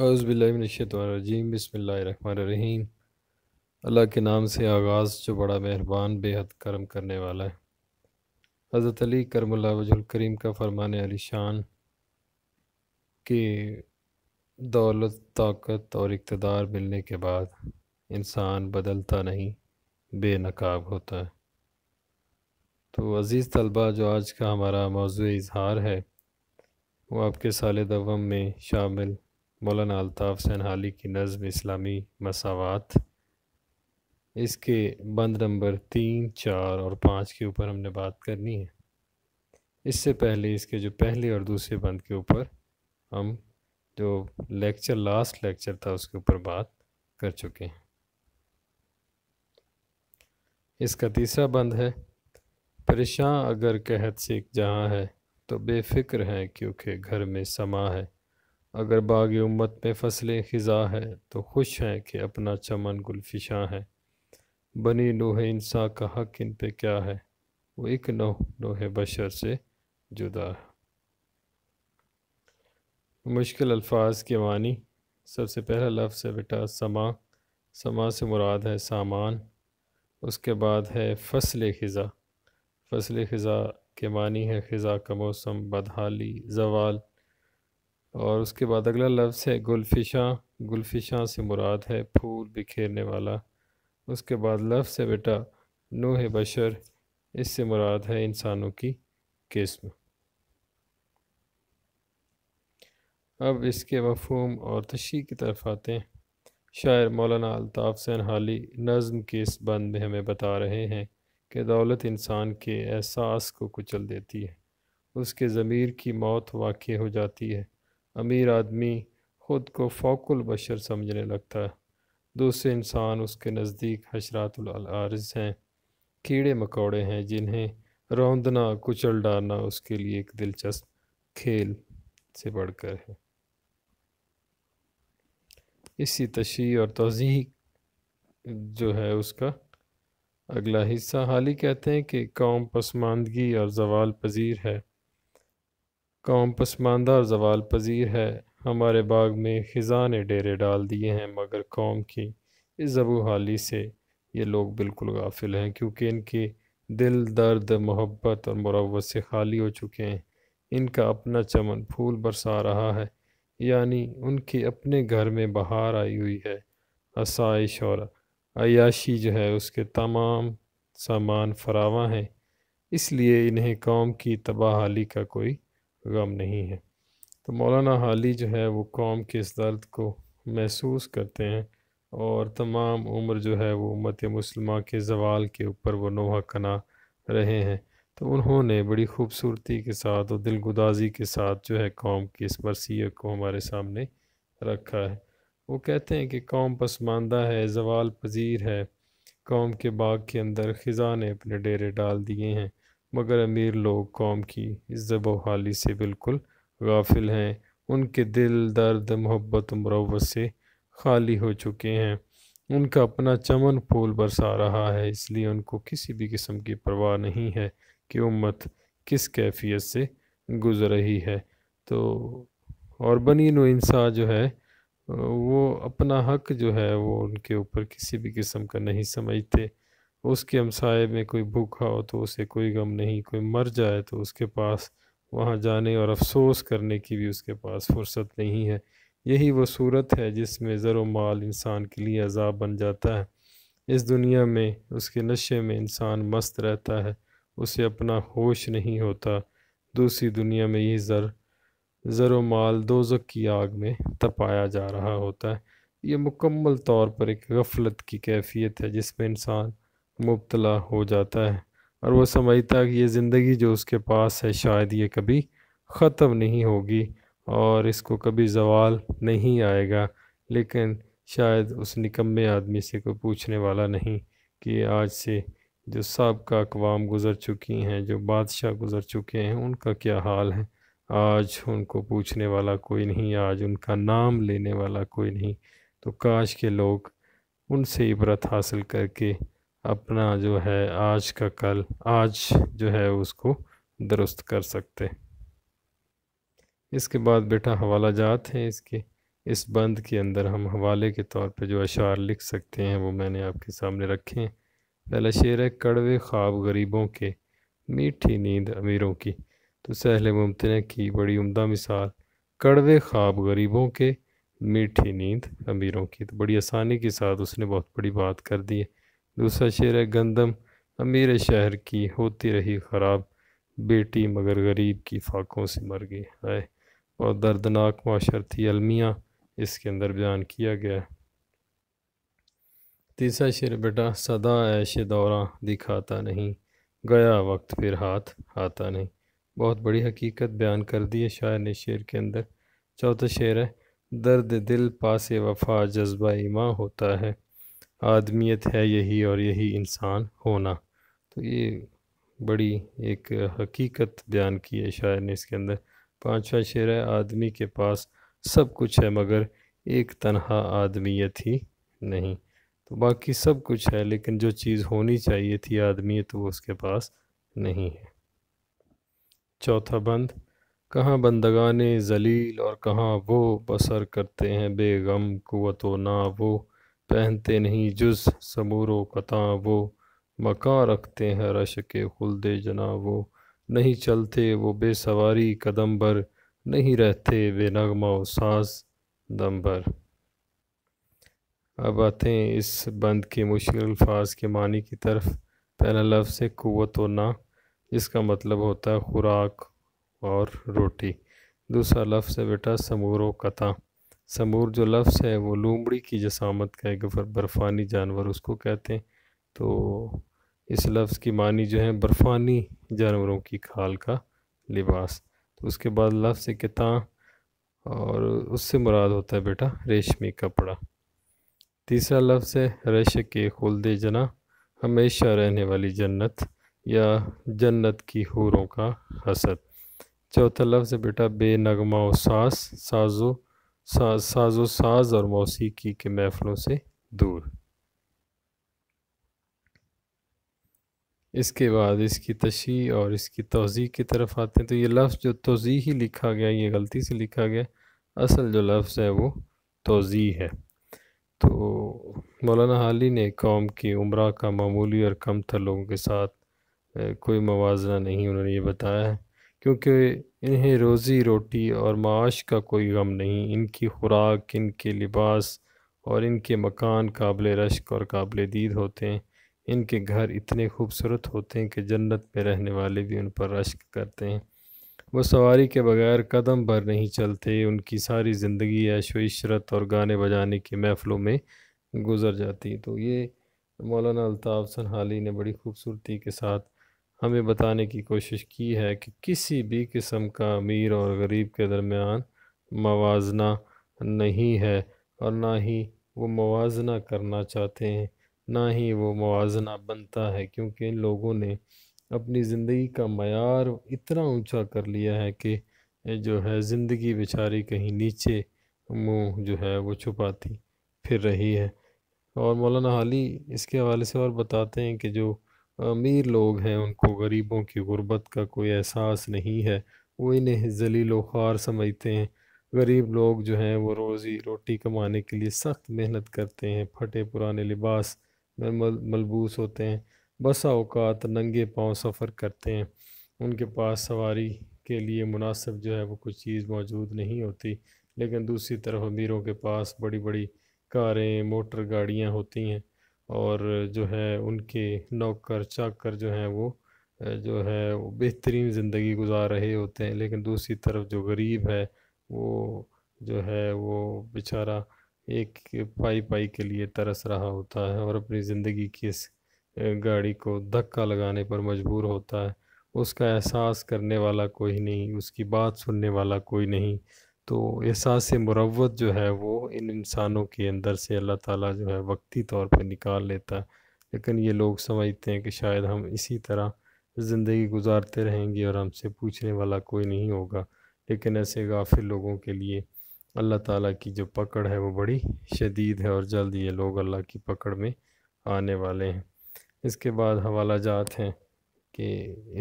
اعوذ باللہ من الشیطان الرجیم، بسم اللہ الرحمن الرحیم۔ اللہ کے نام سے آغاز جو بڑا مہربان بے حد کرم کرنے والا ہے۔ حضرت علی کرم اللہ وجہ الکریم کا فرمان علی شان کہ دولت، طاقت اور اقتدار ملنے کے بعد انسان بدلتا نہیں، بے نقاب ہوتا ہے۔ تو عزیز طلبہ، جو آج کا ہمارا موضوع اظہار ہے وہ آپ کے سال دوم میں شامل مولانا الطاف حسین حالی کی نظم اسلامی مساوات، اس کے بند نمبر 3، 4 اور 5 کے اوپر ہم نے بات کرنی ہے۔ اس سے پہلے اس کے جو پہلے اور دوسرے بند کے اوپر ہم جو لاسٹ لیکچر تھا اس کے اوپر بات کر چکے ہیں۔ اس کا تیسرا بند ہے: پریشاں اگر قحط سے ایک جہاں ہے تو بے فکر ہے کیونکہ گھر میں سما ہے۔ اگر باغ امت میں فصل خزاں ہے تو خوش ہیں کہ اپنا چمن گل فشاں ہے۔ بنی نوح انسان کا حق ان پہ کیا ہے، وہ ایک نوح بشر سے جدا ہے۔ مشکل الفاظ کے معنی: سب سے پہلا لفظ ہے بیٹا سما۔ سما سے مراد ہے سامان۔ اس کے بعد ہے فصل خزاں۔ فصل خزاں کے معنی ہے خزاں کا موسم، بدحالی، زوال۔ اور اس کے بعد اگلا لفظ ہے گلفشاں۔ گلفشاں سے مراد ہے پھول بکھیرنے والا۔ اس کے بعد لفظ ہے بیٹا نوح بشر، اس سے مراد ہے انسانوں کی قسم۔ اب اس کے مفہوم اور تشریح کی طرف آتے ہیں۔ شاعر مولانا الطاف حسین حالی نظم کے اس بند میں ہمیں بتا رہے ہیں کہ دولت انسان کے احساس کو کچل دیتی ہے، اس کے ضمیر کی موت واقع ہو جاتی ہے۔ امیر آدمی خود کو فوق البشر سمجھنے لگتا ہے، دوسرے انسان اس کے نزدیک حشرات الارض ہیں، کیڑے مکوڑے ہیں جنہیں روندنا کچل ڈالنا اس کے لیے ایک دلچسپ کھیل سے بڑھ کر ہے۔ اسی تشریح اور توضیح جو ہے اس کا اگلا حصہ، حالی کہتے ہیں کہ قوم پسماندگی اور زوال پذیر ہے۔ قوم پسماندہ اور زوال پذیر ہے۔ ہمارے باغ میں خزاں نے ڈیرے ڈال دیے ہیں، مگر قوم کی اس ضبو حالی سے یہ لوگ بالکل غافل ہیں، کیونکہ ان کے دل درد، محبت اور مروت سے خالی ہو چکے ہیں۔ ان کا اپنا چمن پھول برسا رہا ہے، یعنی ان کے اپنے گھر میں بہار آئی ہوئی ہے۔ آسائش اور عیاشی جو ہے اس کے تمام سامان فراواں ہیں، اس لیے انہیں قوم کی تباہ حالی کا کوئی غم نہیں ہے۔ تو مولانا حالی جو ہے وہ قوم کے اس درد کو محسوس کرتے ہیں، اور تمام عمر جو ہے وہ امت مسلمہ کے زوال کے اوپر وہ نوحہ کنا رہے ہیں۔ تو انہوں نے بڑی خوبصورتی کے ساتھ اور دلگدازی کے ساتھ جو ہے قوم کی اس مرثیت کو ہمارے سامنے رکھا ہے۔ وہ کہتے ہیں کہ قوم پسماندہ ہے، زوال پذیر ہے، قوم کے باغ کے اندر خزاں نے اپنے ڈیرے ڈال دیے ہیں، مگر امیر لوگ قوم کی اس ضب و حالی سے بالکل غافل ہیں۔ ان کے دل درد، محبت و مروت سے خالی ہو چکے ہیں۔ ان کا اپنا چمن پھول برسا رہا ہے، اس لیے ان کو کسی بھی قسم کی پرواہ نہیں ہے کہ امت کس کیفیت سے گزر رہی ہے۔ تو اور بنی نوع انسان جو ہے وہ اپنا حق جو ہے وہ ان کے اوپر کسی بھی قسم کا نہیں سمجھتے۔ اس کے ہمسائے میں کوئی بھوکا ہو تو اسے کوئی غم نہیں، کوئی مر جائے تو اس کے پاس وہاں جانے اور افسوس کرنے کی بھی اس کے پاس فرصت نہیں ہے۔ یہی وہ صورت ہے جس میں زر و مال انسان کے لیے عذاب بن جاتا ہے۔ اس دنیا میں اس کے نشے میں انسان مست رہتا ہے، اسے اپنا ہوش نہیں ہوتا۔ دوسری دنیا میں یہ زر و مال دوزخ کی آگ میں تپایا جا رہا ہوتا ہے۔ یہ مکمل طور پر ایک غفلت کی کیفیت ہے جس میں انسان مبتلا ہو جاتا ہے، اور وہ سمجھتا ہے کہ یہ زندگی جو اس کے پاس ہے شاید یہ کبھی ختم نہیں ہوگی اور اس کو کبھی زوال نہیں آئے گا۔ لیکن شاید اس نکمے آدمی سے کوئی پوچھنے والا نہیں کہ آج سے جو سابقہ اقوام گزر چکی ہیں، جو بادشاہ گزر چکے ہیں، ان کا کیا حال ہے۔ آج ان کو پوچھنے والا کوئی نہیں، آج ان کا نام لینے والا کوئی نہیں۔ تو کاش کے لوگ ان سے عبرت حاصل کر کے اپنا جو ہے آج کا کل آج جو ہے اس کو درست کر سکتے۔ اس کے بعد بیٹا حوالہ جات ہیں اس کے۔ اس بند کے اندر ہم حوالے کے طور پہ جو اشعار لکھ سکتے ہیں وہ میں نے آپ کے سامنے رکھے ہیں۔ پہلا شعر ہے: کڑوے خواب غریبوں کے، میٹھی نیند امیروں کی۔ تو سہل ممتنع کی بڑی عمدہ مثال: کڑوے خواب غریبوں کے، میٹھی نیند امیروں کی۔ تو بڑی آسانی کے ساتھ اس نے بہت بڑی بات کر دی ہے۔ دوسرا شعر ہے: گندم امیر شہر کی ہوتی رہی خراب، بیٹی مگر غریب کی فاقوں سے مر گئی ہے۔ اور دردناک معاشرتی المیہ اس کے اندر بیان کیا گیا ہے۔ تیسرا شعر بیٹا: صدا عیش دوراں دکھاتا نہیں، گیا وقت پھر ہاتھ آتا نہیں۔ بہت بڑی حقیقت بیان کر دی ہے شاعر نے شعر کے اندر۔ چوتھا شعر ہے: درد دل پاس وفا جذبہ ایماں ہوتا ہے، آدمیت ہے یہی اور یہی انسان ہونا۔ تو یہ بڑی ایک حقیقت بیان کی ہے شاعر نے اس کے اندر۔ پانچواں شعر ہے: آدمی کے پاس سب کچھ ہے مگر ایک تنہا آدمیت ہی نہیں۔ تو باقی سب کچھ ہے لیکن جو چیز ہونی چاہیے تھی آدمیت وہ اس کے پاس نہیں ہے۔ چوتھا بند: کہاں بندگان ذلیل اور کہاں وہ بسر کرتے ہیں بے غم قوت و نا، وہ پہنتے نہیں جز سمور و قطاں، وہ مکاں رکھتے ہیں رشک خلد جناں، وہ نہیں چلتے وہ بے سواری قدم بر، نہیں رہتے بے نغمہ و ساز دم بر۔ اب آتے ہیں اس بند کے مشکل الفاظ کے معنی کی طرف۔ پہلا لفظ ہے قوت و نا، جس کا مطلب ہوتا ہے خوراک اور روٹی۔ دوسرا لفظ ہے بیٹا سمور و قطع۔ سمور جو لفظ ہے وہ لومڑی کی جسامت کا ایک برفانی جانور اس کو کہتے ہیں۔ تو اس لفظ کی معنی جو ہے برفانی جانوروں کی کھال کا لباس۔ تو اس کے بعد لفظ قطع، اور اس سے مراد ہوتا ہے بیٹا ریشمی کپڑا۔ تیسرا لفظ ہے رشک خلد جناں، ہمیشہ رہنے والی جنت یا جنت کی حوروں کا حسد۔ چوتھا لفظ ہے بیٹا بے نغمہ و ساز و ساز اور موسیقی کے محفلوں سے دور۔ اس کے بعد اس کی تشریح اور اس کی توضیح کی طرف آتے ہیں۔ تو یہ لفظ جو توضیحی لکھا گیا یہ غلطی سے لکھا گیا، اصل جو لفظ ہے وہ توضیح ہے۔ تو مولانا حالی نے قوم کی عمرہ کا معمولی اور کم تر لوگوں کے ساتھ کوئی موازنہ نہیں انہوں نے یہ بتایا ہے، کیونکہ انہیں روزی روٹی اور معاش کا کوئی غم نہیں۔ ان کی خوراک، ان کے لباس اور ان کے مکان قابل رشک اور قابل دید ہوتے ہیں۔ ان کے گھر اتنے خوبصورت ہوتے ہیں کہ جنت میں رہنے والے بھی ان پر رشک کرتے ہیں۔ وہ سواری کے بغیر قدم بھر نہیں چلتے، ان کی ساری زندگی عیش و عشرت اور گانے بجانے کی محفلوں میں گزر جاتی۔ تو یہ مولانا الطاف حسن حالی نے بڑی خوبصورتی کے ساتھ ہمیں بتانے کی کوشش کی ہے کہ کسی بھی قسم کا امیر اور غریب کے درمیان موازنہ نہیں ہے، اور نہ ہی وہ موازنہ کرنا چاہتے ہیں، نہ ہی وہ موازنہ بنتا ہے، کیونکہ ان لوگوں نے اپنی زندگی کا معیار اتنا اونچا کر لیا ہے کہ جو ہے زندگی بیچاری کہیں نیچے منہ جو ہے وہ چھپاتی پھر رہی ہے۔ اور مولانا حالی اس کے حوالے سے اور بتاتے ہیں کہ جو امیر لوگ ہیں ان کو غریبوں کی غربت کا کوئی احساس نہیں ہے، وہ انہیں ذلیل و خوار سمجھتے ہیں۔ غریب لوگ جو ہیں وہ روزی روٹی کمانے کے لیے سخت محنت کرتے ہیں، پھٹے پرانے لباس میں ملبوس ہوتے ہیں، بسا اوقات ننگے پاؤں سفر کرتے ہیں، ان کے پاس سواری کے لیے مناسب جو ہے وہ کچھ چیز موجود نہیں ہوتی۔ لیکن دوسری طرف امیروں کے پاس بڑی بڑی کاریں، موٹر گاڑیاں ہوتی ہیں، اور جو ہے ان کے نوکر چاکر جو ہیں وہ جو ہے وہ بہترین زندگی گزار رہے ہوتے ہیں۔ لیکن دوسری طرف جو غریب ہے وہ جو ہے وہ بیچارہ ایک پائی پائی کے لیے ترس رہا ہوتا ہے، اور اپنی زندگی کی اس گاڑی کو دھکا لگانے پر مجبور ہوتا ہے۔ اس کا احساس کرنے والا کوئی نہیں، اس کی بات سننے والا کوئی نہیں۔ تو احساس مروت جو ہے وہ ان انسانوں کے اندر سے اللہ تعالیٰ جو ہے وقتی طور پہ نکال لیتا ہے، لیکن یہ لوگ سمجھتے ہیں کہ شاید ہم اسی طرح زندگی گزارتے رہیں گے اور ہم سے پوچھنے والا کوئی نہیں ہوگا۔ لیکن ایسے غافل لوگوں کے لیے اللہ تعالیٰ کی جو پکڑ ہے وہ بڑی شدید ہے، اور جلد یہ لوگ اللہ کی پکڑ میں آنے والے ہیں۔ اس کے بعد حوالہ جات ہیں کہ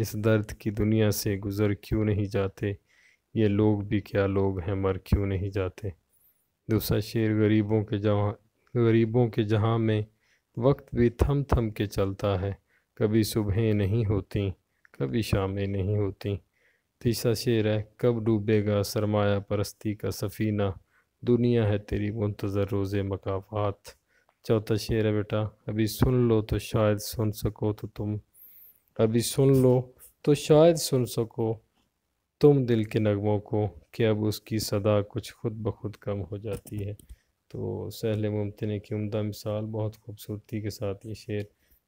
اس درد کی دنیا سے گزر کیوں نہیں جاتے، یہ لوگ بھی کیا لوگ ہیں مر کیوں نہیں جاتے۔ دوسرا شعر غریبوں کے جہاں میں وقت بھی تھم تھم کے چلتا ہے، کبھی صبحیں نہیں ہوتیں کبھی شامیں نہیں ہوتیں۔ تیسرا شعر ہے، کب ڈوبے گا سرمایہ پرستی کا سفینہ، دنیا ہے تیری منتظر روز مکافات۔ چوتھا شعر ہے بیٹا، ابھی سن لو تو شاید سن سکو تو تم، ابھی سن لو تو شاید سن سکو تم دل کے نغموں کو، کہ اب اس کی صدا کچھ خود بخود کم ہو جاتی ہے۔ تو سہل ممتنع کی عمدہ مثال، بہت خوبصورتی کے ساتھ یہ شعر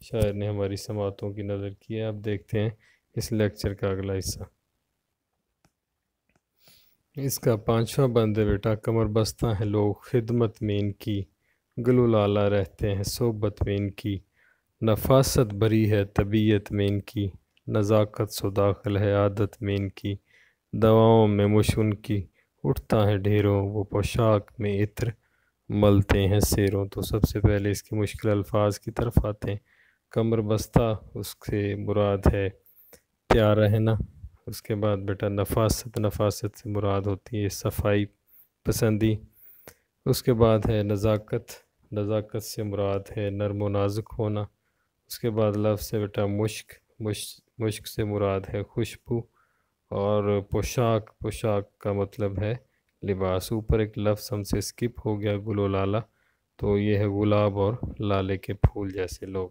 شاعر نے ہماری سماعتوں کی نظر کیا۔ اب دیکھتے ہیں اس لیکچر کا اگلا حصہ۔ اس کا 5واں بند ہے بیٹا، کمر بستہ ہیں لوگ خدمت میں ان کی، گل و لالہ رہتے ہیں صحبت میں ان کی، نفاست بری ہے طبیعت میں ان کی، نزاکت سو داخل ہے عادت میں ان کی، دواؤں میں مشن کی اٹھتا ہے ڈھیروں، وہ پوشاک میں عطر ملتے ہیں سیروں۔ تو سب سے پہلے اس کے مشکل الفاظ کی طرف آتے ہیں۔ کمر بستہ، اس سے مراد ہے پیار رہنا۔ اس کے بعد بیٹا نفاست سے مراد ہوتی ہے صفائی پسندی۔ اس کے بعد ہے نزاکت سے مراد ہے نرم و نازک ہونا۔ اس کے بعد لفظ ہے بیٹا مشک سے مراد ہے خوشبو، اور پوشاک کا مطلب ہے لباس۔ اوپر ایک لفظ ہم سے سکپ ہو گیا، گل و لالہ، تو یہ ہے گلاب اور لالے کے پھول جیسے لوگ۔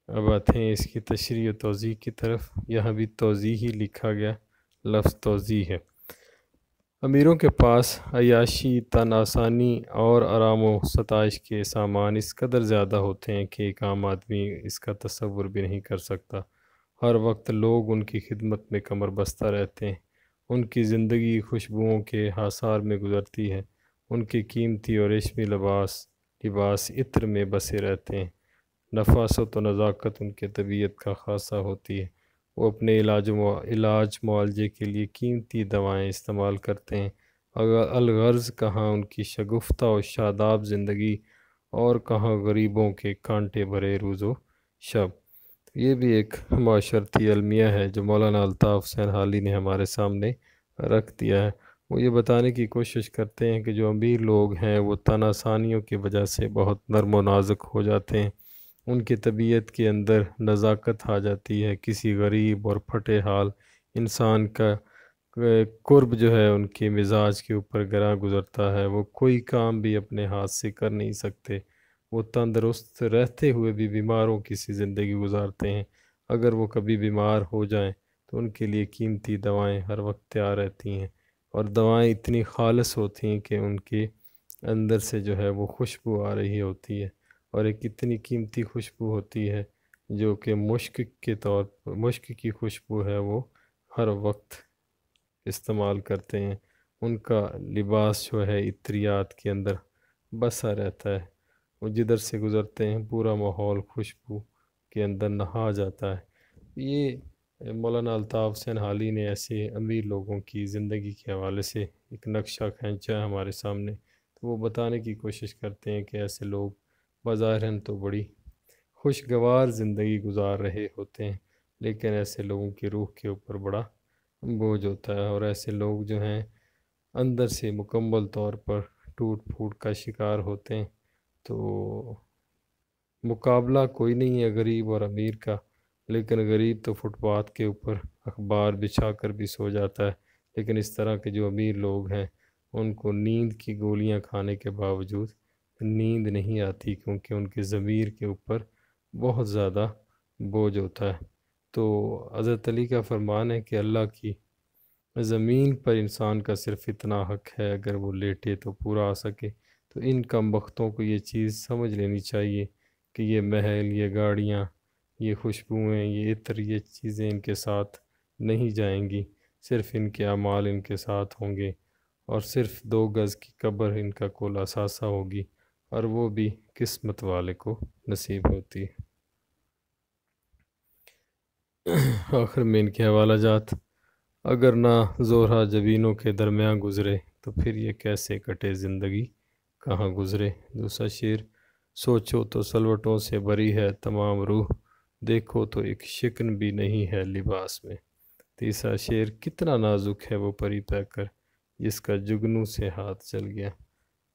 اب آتے ہیں اس کی تشریح و توضیح کی طرف۔ یہاں بھی توضیح ہی لکھا گیا، لفظ توضیح ہے۔ امیروں کے پاس عیاشی، تن آسانی اور آرام و ستائش کے سامان اس قدر زیادہ ہوتے ہیں کہ ایک عام آدمی اس کا تصور بھی نہیں کر سکتا۔ ہر وقت لوگ ان کی خدمت میں کمر بستہ رہتے ہیں، ان کی زندگی خوشبوؤں کے حصار میں گزرتی ہے، ان کے قیمتی اور ریشمی لباس عطر میں بسے رہتے ہیں، نفاست و نزاکت ان کے طبیعت کا خاصہ ہوتی ہے، وہ اپنے علاج معالجے کے لیے قیمتی دوائیں استعمال کرتے ہیں، الغرض کہاں ان کی شگفتہ و شاداب زندگی اور کہاں غریبوں کے کانٹے بھرے روز و شب۔ یہ بھی ایک معاشرتی المیہ ہے جو مولانا الطاف حسین حالی نے ہمارے سامنے رکھ دیا ہے۔ وہ یہ بتانے کی کوشش کرتے ہیں کہ جو امیر لوگ ہیں وہ تن آسانیوں کی وجہ سے بہت نرم و نازک ہو جاتے ہیں، ان کی طبیعت کے اندر نزاکت آ جاتی ہے۔ کسی غریب اور پھٹے حال انسان کا قرب جو ہے ان کے مزاج کے اوپر گراں گزرتا ہے، وہ کوئی کام بھی اپنے ہاتھ سے کر نہیں سکتے، وہ تندرست رہتے ہوئے بھی بیماروں کی سی زندگی گزارتے ہیں۔ اگر وہ کبھی بیمار ہو جائیں تو ان کے لیے قیمتی دوائیں ہر وقت تیار رہتی ہیں، اور دوائیں اتنی خالص ہوتی ہیں کہ ان کے اندر سے جو ہے وہ خوشبو آ رہی ہوتی ہے، اور ایک اتنی قیمتی خوشبو ہوتی ہے جو کہ مشک کی خوشبو ہے، وہ ہر وقت استعمال کرتے ہیں۔ ان کا لباس جو ہے عطریات کے اندر بسا رہتا ہے، وہ جدھر سے گزرتے ہیں پورا ماحول خوشبو کے اندر نہا جاتا ہے۔ یہ مولانا الطاف حسین حالی نے ایسے امیر لوگوں کی زندگی کے حوالے سے ایک نقشہ کھینچا ہے ہمارے سامنے، تو وہ بتانے کی کوشش کرتے ہیں کہ ایسے لوگ بظاہراً تو بڑی خوشگوار زندگی گزار رہے ہوتے ہیں، لیکن ایسے لوگوں کی روح کے اوپر بڑا بوجھ ہوتا ہے، اور ایسے لوگ جو ہیں اندر سے مکمل طور پر ٹوٹ پھوٹ کا شکار ہوتے ہیں۔ تو مقابلہ کوئی نہیں ہے غریب اور امیر کا، لیکن غریب تو فٹ پاتھ کے اوپر اخبار بچھا کر بھی سو جاتا ہے، لیکن اس طرح کے جو امیر لوگ ہیں ان کو نیند کی گولیاں کھانے کے باوجود نیند نہیں آتی، کیونکہ ان کے ضمیر کے اوپر بہت زیادہ بوجھ ہوتا ہے۔ تو حضرت علی کا فرمان ہے کہ اللہ کی زمین پر انسان کا صرف اتنا حق ہے، اگر وہ لیٹے تو پورا آ سکے۔ تو ان کم بختوں کو یہ چیز سمجھ لینی چاہیے کہ یہ محل، یہ گاڑیاں، یہ خوشبوئیں، یہ عطر، یہ چیزیں ان کے ساتھ نہیں جائیں گی، صرف ان کے اعمال ان کے ساتھ ہوں گے، اور صرف 2 گز کی قبر ان کا کل اثاثہ ہوگی، اور وہ بھی قسمت والے کو نصیب ہوتی ہے۔ آخر میں ان کے حوالہ جات، اگر نہ زہرہ جبینوں کے درمیان گزرے تو پھر یہ کیسے کٹے زندگی کہاں گزرے۔ دوسرا شعر، سوچو تو سلوٹوں سے بری ہے تمام روح، دیکھو تو ایک شکن بھی نہیں ہے لباس میں۔ تیسرا شعر، کتنا نازک ہے وہ پری پیکر جس کا جگنو سے ہاتھ جل گیا۔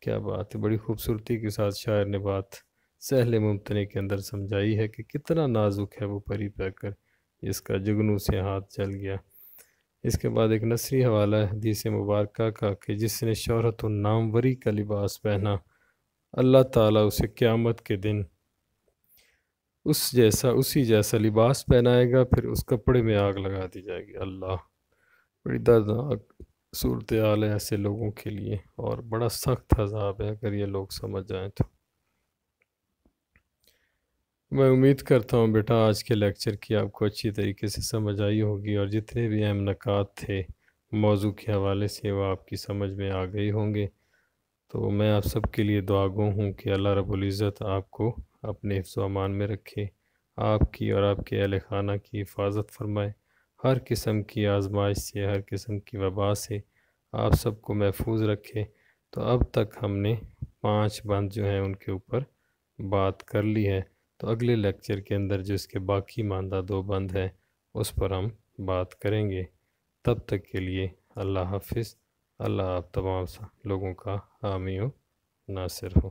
کیا بات ہے، بڑی خوبصورتی کے ساتھ شاعر نے بات سہل ممتنع کے اندر سمجھائی ہے کہ کتنا نازک ہے وہ پری پیکر جس کا جگنو سے ہاتھ جل گیا۔ اس کے بعد ایک نثری حوالہ ہے حدیث مبارکہ کا کہ جس نے شہرت و ناموری کا لباس پہنا، اللہ تعالیٰ اسے قیامت کے دن اسی جیسا لباس پہنائے گا، پھر اس کپڑے میں آگ لگا دی جائے گی۔ اللہ، بڑی دردناک صورتحال ہے ایسے لوگوں کے لیے، اور بڑا سخت عذاب ہے اگر یہ لوگ سمجھ جائیں تو۔ میں امید کرتا ہوں بیٹا آج کے لیکچر کی آپ کو اچھی طریقے سے سمجھ آئی ہوگی، اور جتنے بھی اہم نکات تھے موضوع کے حوالے سے وہ آپ کی سمجھ میں آ گئی ہوں گے۔ تو میں آپ سب کے لیے دعا گو ہوں کہ اللہ رب العزت آپ کو اپنے حفظ و امان میں رکھے، آپ کی اور آپ کے اہل خانہ کی حفاظت فرمائے، ہر قسم کی آزمائش سے، ہر قسم کی وبا سے آپ سب کو محفوظ رکھے۔ تو اب تک ہم نے 5 بند جو ہیں ان کے اوپر بات کر لی ہے، تو اگلے لیکچر کے اندر جو اس کے باقی ماندہ 2 بند ہیں اس پر ہم بات کریں گے۔ تب تک کے لیے اللہ حافظ۔ اللہ آپ تمام لوگوں کا حامی و ناصر ہو۔